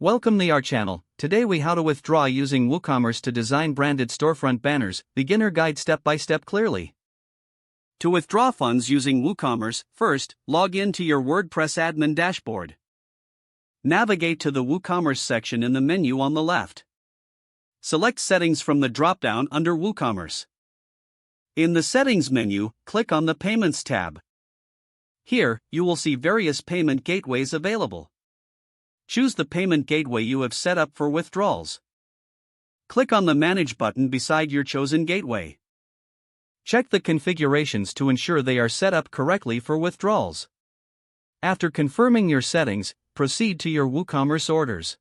Welcome to our channel. Today we how to withdraw using WooCommerce to design branded storefront banners, beginner guide step by step clearly. To withdraw funds using WooCommerce, first, log in to your WordPress admin dashboard. Navigate to the WooCommerce section in the menu on the left. Select Settings from the drop-down under WooCommerce. In the Settings menu, click on the Payments tab. Here, you will see various payment gateways available. Choose the payment gateway you have set up for withdrawals. Click on the Manage button beside your chosen gateway. Check the configurations to ensure they are set up correctly for withdrawals. After confirming your settings, proceed to your WooCommerce orders.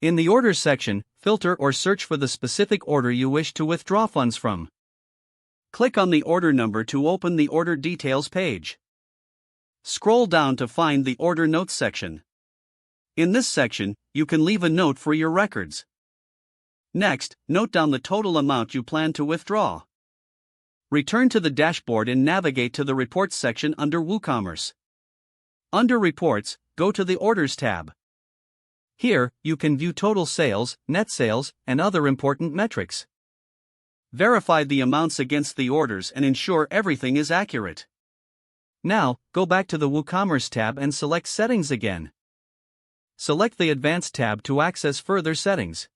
In the Orders section, filter or search for the specific order you wish to withdraw funds from. Click on the order number to open the Order Details page. Scroll down to find the Order Notes section. In this section, you can leave a note for your records. Next, note down the total amount you plan to withdraw. Return to the dashboard and navigate to the Reports section under WooCommerce. Under Reports, go to the Orders tab. Here, you can view total sales, net sales, and other important metrics. Verify the amounts against the orders and ensure everything is accurate. Now, go back to the WooCommerce tab and select Settings again. Select the Advanced tab to access further settings.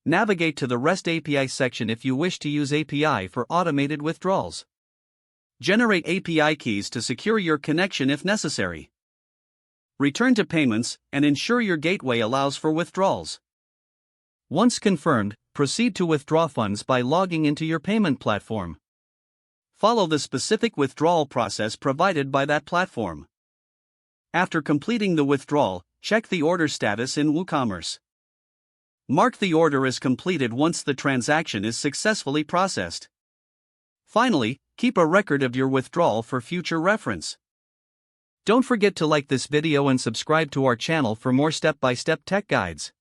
Navigate to the REST API section if you wish to use API for automated withdrawals. Generate API keys to secure your connection if necessary. Return to Payments and ensure your gateway allows for withdrawals. Once confirmed, proceed to withdraw funds by logging into your payment platform. Follow the specific withdrawal process provided by that platform. After completing the withdrawal, check the order status in WooCommerce. Mark the order as completed once the transaction is successfully processed. Finally, keep a record of your withdrawal for future reference. Don't forget to like this video and subscribe to our channel for more step-by-step tech guides.